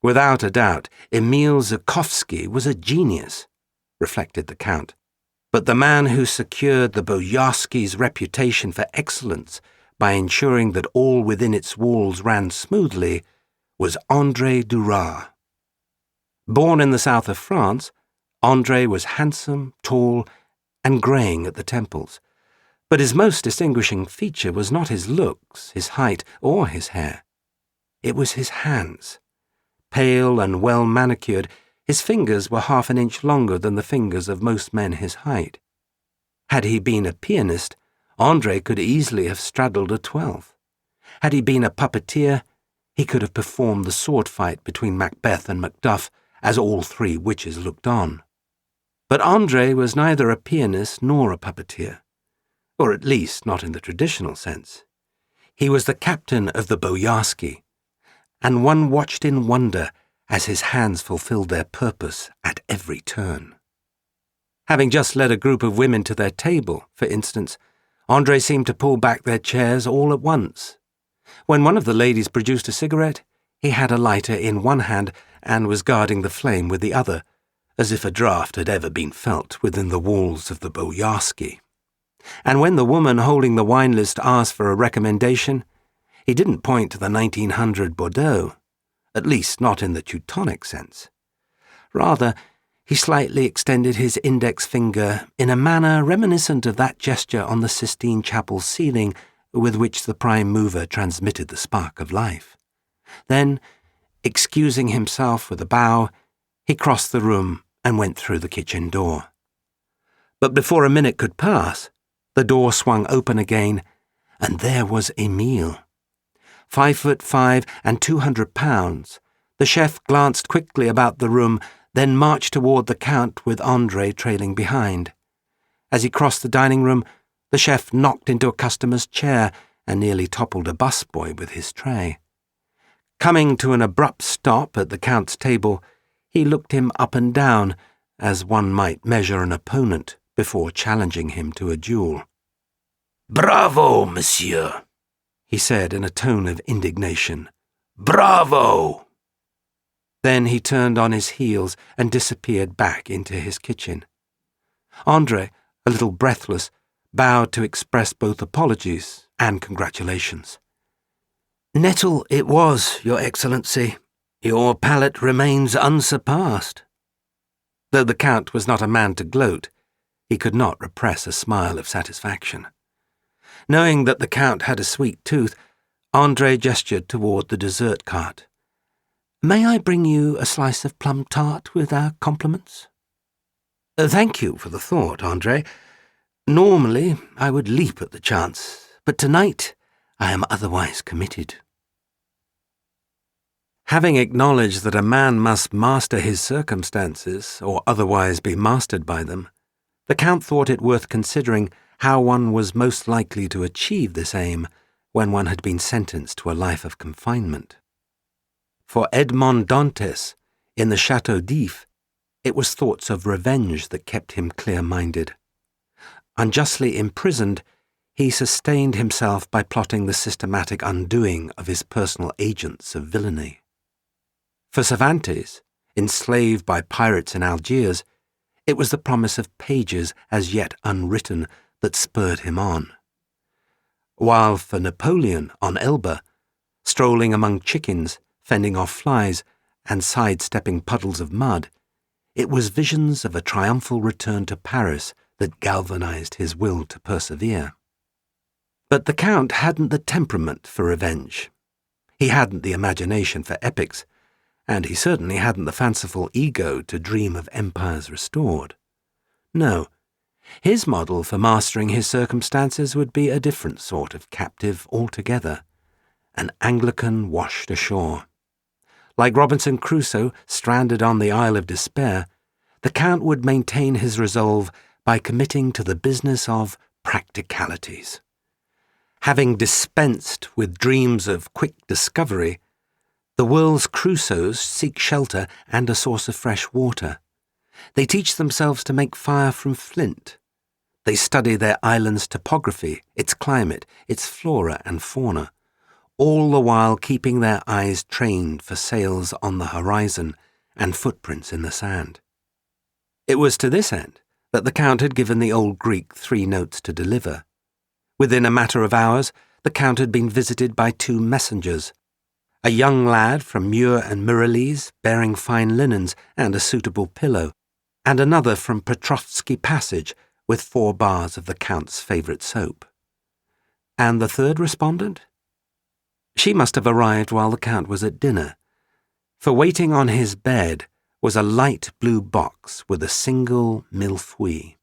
Without a doubt, Emil Zhukovsky was a genius, reflected the Count. But the man who secured the Boyarsky's reputation for excellence by ensuring that all within its walls ran smoothly was André Duras. Born in the south of France, André was handsome, tall, and greying at the temples. But his most distinguishing feature was not his looks, his height, or his hair. It was his hands. Pale and well manicured, his fingers were half an inch longer than the fingers of most men his height. Had he been a pianist, André could easily have straddled a 12th. Had he been a puppeteer, he could have performed the sword fight between Macbeth and Macduff as all three witches looked on. But André was neither a pianist nor a puppeteer, or at least not in the traditional sense. He was the captain of the Boyarsky, and one watched in wonder as his hands fulfilled their purpose at every turn. Having just led a group of women to their table, for instance, André seemed to pull back their chairs all at once. When one of the ladies produced a cigarette, he had a lighter in one hand and was guarding the flame with the other, as if a draught had ever been felt within the walls of the Boyarsky. And when the woman holding the wine list asked for a recommendation, he didn't point to the 1900 Bordeaux, at least not in the Teutonic sense. Rather, he slightly extended his index finger in a manner reminiscent of that gesture on the Sistine Chapel ceiling with which the prime mover transmitted the spark of life. Then, excusing himself with a bow, he crossed the room and went through the kitchen door. But before a minute could pass, the door swung open again, and there was Emile. 5'5" and 200 pounds, the chef glanced quickly about the room, then marched toward the Count with André trailing behind. As he crossed the dining room, the chef knocked into a customer's chair and nearly toppled a busboy with his tray. Coming to an abrupt stop at the Count's table, he looked him up and down, as one might measure an opponent before challenging him to a duel. "Bravo, monsieur," he said in a tone of indignation. "Bravo!" Then he turned on his heels and disappeared back into his kitchen. André, a little breathless, bowed to express both apologies and congratulations. "Nettle it was, Your Excellency. Your palate remains unsurpassed." Though the Count was not a man to gloat, he could not repress a smile of satisfaction. Knowing that the Count had a sweet tooth, André gestured toward the dessert cart. "May I bring you a slice of plum tart with our compliments?" "Thank you for the thought, André. Normally I would leap at the chance, but tonight I am otherwise committed." Having acknowledged that a man must master his circumstances, or otherwise be mastered by them, the Count thought it worth considering how one was most likely to achieve this aim when one had been sentenced to a life of confinement. For Edmond Dantes, in the Château d'If, it was thoughts of revenge that kept him clear-minded. Unjustly imprisoned, he sustained himself by plotting the systematic undoing of his personal agents of villainy. For Cervantes, enslaved by pirates in Algiers, it was the promise of pages as yet unwritten that spurred him on. While for Napoleon on Elba, strolling among chickens, fending off flies, and sidestepping puddles of mud, it was visions of a triumphal return to Paris that galvanized his will to persevere. But the Count hadn't the temperament for revenge. He hadn't the imagination for epics, and he certainly hadn't the fanciful ego to dream of empires restored. No, his model for mastering his circumstances would be a different sort of captive altogether, an Anglican washed ashore. Like Robinson Crusoe stranded on the Isle of Despair, the Count would maintain his resolve by committing to the business of practicalities. Having dispensed with dreams of quick discovery, the world's Crusoes seek shelter and a source of fresh water. They teach themselves to make fire from flint. They study their island's topography, its climate, its flora and fauna, all the while keeping their eyes trained for sails on the horizon and footprints in the sand. It was to this end that the Count had given the old Greek 3 notes to deliver. Within a matter of hours, the Count had been visited by 2 messengers, a young lad from Muir and Muralise bearing fine linens and a suitable pillow, and another from Petrovsky Passage with 4 bars of the Count's favourite soap. And the 3rd respondent? She must have arrived while the Count was at dinner, for waiting on his bed was a light blue box with a single mille feuille.